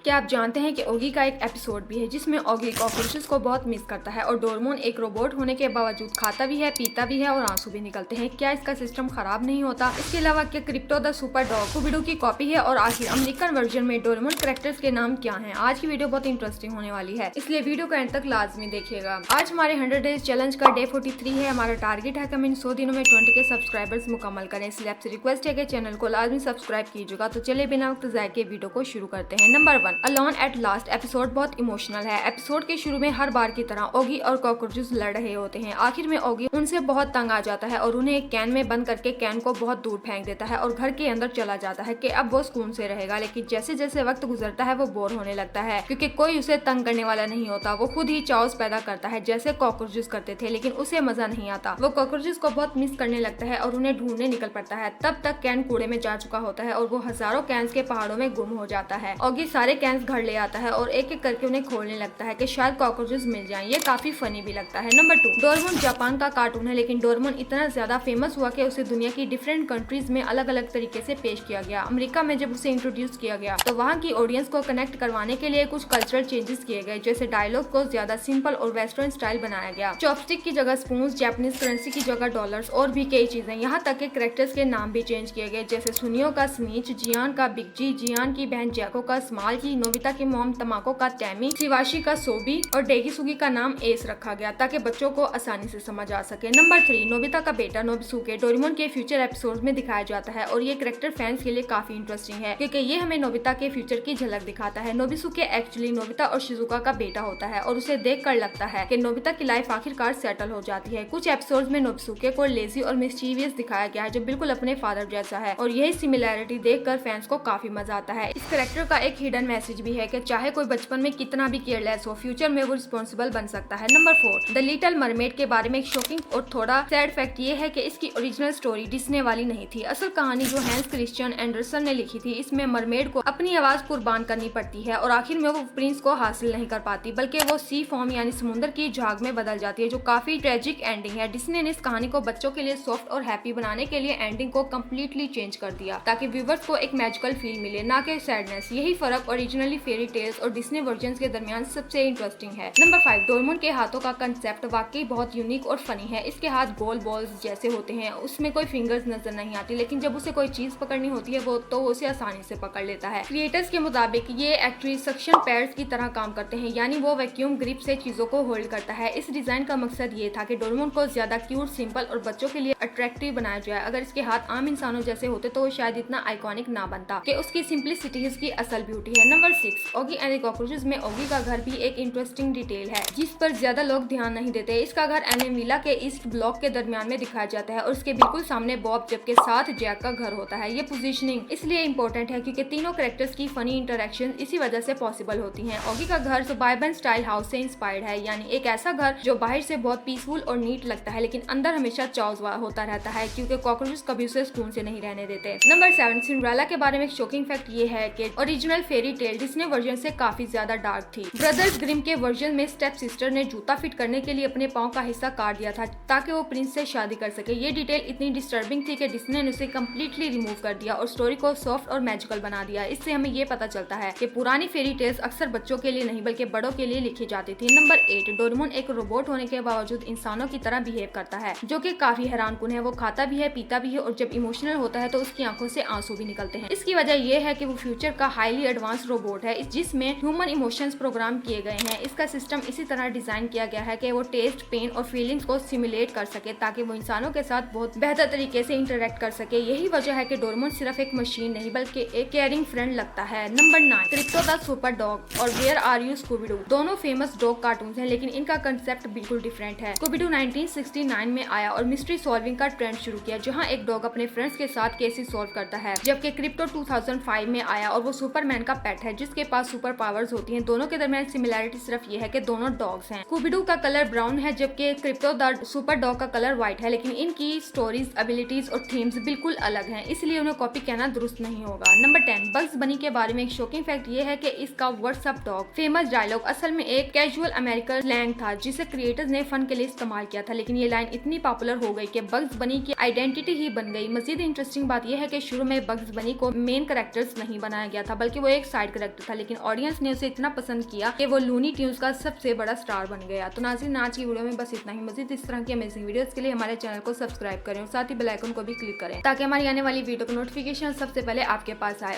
क्या आप जानते हैं कि ओगी का एक एपिसोड भी है जिसमें ओगी कॉकरोचेस को बहुत मिस करता है और डोरेमोन एक रोबोट होने के बावजूद खाता भी है, पीता भी है और आंसू भी निकलते हैं। क्या इसका सिस्टम खराब नहीं होता? इसके अलावा क्या crypto the super dog Scooby-do की कॉपी है? और आखिर अमेरिकन वर्जन में डोरेमोन कैरेक्टर्स के नाम क्या हैं? आज की वीडियो बहुत इंटरेस्टिंग होने वाली है, इसलिए वीडियो का एंड तक लाजमी देखिएगा। आज हमारे 100 डेज चैलेंज का डे 43 है। हमारा टारगेट है कि हम इन 100 दिनों में 20 के सब्सक्राइबर्स मुकम्मल करें, इसलिए आपसे रिक्वेस्ट है कि चैनल को लाजमी सब्सक्राइब कीजिएगा। तो चलिए बिना वक्त ज़ाय के वीडियो को शुरू करते हैं। Number 1, alone at last episode बहुत इमोशनल है। एपिसोड के शुरू में हर बार की तरह ओगी और कॉकरोचेस लड़ रहे होते हैं। आखिर में ओगी उनसे बहुत तंग आ जाता है और उन्हें एक कैन में बंद करके कैन को बहुत दूर फेंक देता है और घर के अंदर चला जाता है कि अब वो सुकून से रहेगा। लेकिन जैसे जैसे वक्त गुजरता है वो बोर होने लगता है क्योंकि कोई उसे तंग करने वाला नहीं होता। वो खुद ही चाउस पैदा करता है जैसे कॉकरोचेस करते थे, लेकिन उसे मजा नहीं आता। वो कॉकरोचेस को बहुत मिस करने लगता है और उन्हें ढूंढने निकल पड़ता है। तब तक कैन कूड़े में जा चुका होता है और वो हजारों कैंस के पहाड़ों में गुम हो जाता है। ओगी सारे कैंस घर ले आता है और एक एक करके उन्हें खोलने लगता है कि शायद कॉकरोचेस मिल जाएं। ये काफी फनी भी लगता है। नंबर 2, डोरेमोन जापान का कार्टून है, लेकिन डोरेमोन इतना ज्यादा फेमस हुआ कि उसे दुनिया की डिफरेंट कंट्रीज में अलग अलग तरीके से पेश किया गया। अमेरिका में जब उसे इंट्रोड्यूस किया गया तो वहाँ की ऑडियंस को कनेक्ट करवाने के लिए कुछ कल्चरल चेंजेस किए गए, जैसे डायलॉग को ज्यादा सिंपल और वेस्टर्न स्टाइल बनाया गया। चॉपस्टिक की जगह स्पून, जापानीज करेंसी की जगह डॉलर्स और भी कई चीजें। यहाँ तक के कैरेक्टर्स के नाम भी चेंज किए गए, जैसे सुनियो का स्नीच, जियान का बिग जी, जियान की बहन जैको का स्मॉल जी, नोबिता की मॉम तमाको का टैमी, शिवाशी का सोबी और डेगीसुगी का नाम एस रखा गया ताकि बच्चों को आसानी से समझ आ सके। नंबर 3, नोबिता का बेटा नोबिसुके डोरेमोन के फ्यूचर एपिसोड्स में दिखाया जाता है और ये कैरेक्टर फैंस के लिए काफी इंटरेस्टिंग है क्योंकि ये हमें नोबिता के फ्यूचर की झलक दिखाता है। नोबिसुके एक्चुअली नोबिता और शिजुका का बेटा होता है और उसे देख कर लगता है कि नोबिता की लाइफ आखिरकार सेटल हो जाती है। कुछ एपिसोड्स में नोबिसुके को लेजी और मिस्चीवियस दिखाया गया है जो बिल्कुल अपने फादर जैसा है और यही सिमिलैरिटी देखकर फैंस को काफी मजा आता है। इस कैरेक्टर का एक हिडन मैसेज भी है कि चाहे कोई बचपन में कितना भी केयरलेस हो, फ्यूचर में वो रिस्पॉन्सिबल बन सकता है। नंबर 4, द लिटिल मरमेड के बारे में एक शॉकिंग और थोड़ा सैड फैक्ट ये है कि इसकी ओरिजिनल स्टोरी डिस्ने वाली नहीं थी। असल कहानी जो हैंस क्रिश्चियन एंडरसन ने लिखी थी, इसमें मरमेड को अपनी आवाज कुर्बान करनी पड़ती है और आखिर में वो प्रिंस को हासिल नहीं कर पाती, बल्कि वो सी फॉर्म यानी समुद्र की झाग में बदल जाती है, जो काफी ट्रेजिक एंडिंग है। डिस्ने ने इस कहानी को बच्चों के लिए सॉफ्ट और हैप्पी बनाने के लिए एंडिंग को कम्प्लीटली चेंज कर दिया ताकि व्यूवर्स को एक मैजिकल फील मिले, ना कि सैडनेस। यही फर्क ओरिजिनली फेरी टेल्स और डिस्ने वर्जन के दरमियान सबसे इंटरेस्टिंग है। नंबर 5, डोरेमोन के हाथों का कंसेप्ट वाकई बहुत यूनिक और फनी है। इसके हाथ गोल बॉल्स जैसे होते हैं, उसमें कोई फिंगर्स नजर नहीं आती, लेकिन जब उसे कोई चीज पकड़नी होती है वो उसे आसानी से पकड़ लेता है। क्रिएटर्स के मुताबिक ये एक्चुअली सक्शन पैड्स की तरह काम करते हैं, यानी वो वैक्यूम ग्रिप से चीजों को होल्ड करता है। इस डिजाइन का मकसद ये था कि डोरेमोन को ज्यादा क्यूट, सिंपल और बच्चों के लिए अट्रैक्टिव बनाया जाए। अगर इसके हाथ आम इंसानों जैसे होते तो वो शायद इतना आइकॉनिक ना बनता, कि उसकी सिंप्लिसिटी इसकी असल ब्यूटी है। नंबर 6, ओगी एंड कॉकरोचेस में ओगी का घर भी एक इंटरेस्टिंग डिटेल है जिस पर ज्यादा लोग ध्यान नहीं देते। इसका घर एनेविला के ईस्ट ब्लॉक के दरमियान में दिखाया जाता है और उसके बिल्कुल सामने बॉब जबकि साथ जैक का घर होता है। ये पोजीशनिंग इसलिए इम्पोर्टेंट है क्योंकि तीनों कैरेक्टर्स की फनी इंटरेक्शन इसी वजह से पॉसिबल होती हैं। ओगी का घर सुबर्बन स्टाइल हाउस से इंस्पायर्ड है, यानी एक ऐसा घर जो बाहर से बहुत पीसफुल और नीट लगता है लेकिन अंदर हमेशा चाउस होता रहता है क्योंकि कॉकरोचेस कभी उसे सुकून से नहीं रहने देते। नंबर 7, सिंड्रेला के बारे में एक शॉकिंग फैक्ट ये है कि original fairy tale Disney version से काफी ज्यादा डार्क थी। ब्रदर्स ग्रिम के वर्जन में स्टेप सिस्टर ने जूता फिट करने के लिए अपने पाँव का हिस्सा काट दिया था ताकि वो प्रिंस से शादी कर सके। ये डिटेल इतनी डिस्टर्बिंग थी कि डिस्ने ने उसे कम्प्लीटली रिमूव कर दिया और स्टोरी को सॉफ्ट और मैजिकल बना दिया। इससे हमें ये पता चलता है कि पुरानी फेरी टेल्स अक्सर बच्चों के लिए नहीं बल्कि बड़ों के लिए लिखी जाती थी। नंबर 8, डोरेमोन एक रोबोट होने के बावजूद इंसानों की तरह बिहेव करता है, जो कि काफी हैरानकुन है। वो खाता भी है, पीता भी है और जब इमोशनल होता है तो उसकी आंखों से आंसू भी निकलते हैं। इसकी वजह यह है कि वो फ्यूचर का हाईली एडवांस रोबोट है जिसमें ह्यूमन इमोशंस प्रोग्राम किए गए हैं। इसका सिस्टम इसी तरह डिजाइन किया गया है कि वो टेस्ट, पेन और फीलिंग्स को सिमुलेट कर सके ताकि वो इंसानों के साथ बहुत बेहतर तरीके से इंटरेक्ट कर सके। यही वजह है कि डोरेमोन सिर्फ एक मशीन नहीं बल्कि एक केयरिंग फ्रेंड लगता है। Number 9, crypto the super dog और वेयर आर यू स्कूबी-डू दोनों फेमस डॉग कार्टून हैं, लेकिन इनका कंसेप्ट बिल्कुल डिफरेंट है। स्कूबी-डू 1969 में आया और मिस्ट्री सॉल्विंग का ट्रेंड शुरू किया, जहाँ एक डॉग अपने फ्रेंड्स के साथ केसेस सॉल्व करता है, जबकि क्रिप्टो 2005 में आया और वो सुपरमैन का पेट है जिसके पास सुपर पावर्स होती हैं। दोनों के दरमियान सिमिलैरिटी सिर्फ ये है कि दोनों डॉग्स हैं। स्कूबी-डू का कलर ब्राउन है जबकि क्रिप्टो द सुपर डॉग का कलर व्हाइट है, लेकिन इनकी स्टोरीज, एबिलिटीज और थीम्स बिल्कुल अलग हैं, इसलिए उन्हें कॉपी कहना दुरुस्त नहीं होगा। नंबर 10, बग्स बनी के बारे में एक शॉकिंग फैक्ट ये है कि इसका व्हाट्सएप डॉग फेमस डायलॉग असल में एक कैजुअल अमेरिकन स्लैंग था जिसे क्रिएटर्स ने फन के लिए इस्तेमाल किया था, लेकिन ये लाइन इतनी पॉपुलर हो गई कि बग्स बनी की आइडेंटिटी ही बन गई। मजीद इंटरेस्टिंग बात यह है कि शुरू में बग्स बनी को मेन कैरेक्टर्स नहीं बनाया गया था बल्कि वो एक साइड साइड कैरेक्टर था, लेकिन ऑडियंस ने उसे इतना पसंद किया कि वो लूनी ट्यून्स का सबसे बड़ा स्टार बन गया। तो नाज़रीन, आज की वीडियो में बस इतना ही। मज़ीद इस तरह की अमेजिंग वीडियोस के लिए हमारे चैनल को सब्सक्राइब करें और साथ ही बेल आइकन को भी क्लिक करें ताकि हमारी आने वाली वीडियो का नोटिफिकेशन सबसे पहले आपके पास आए।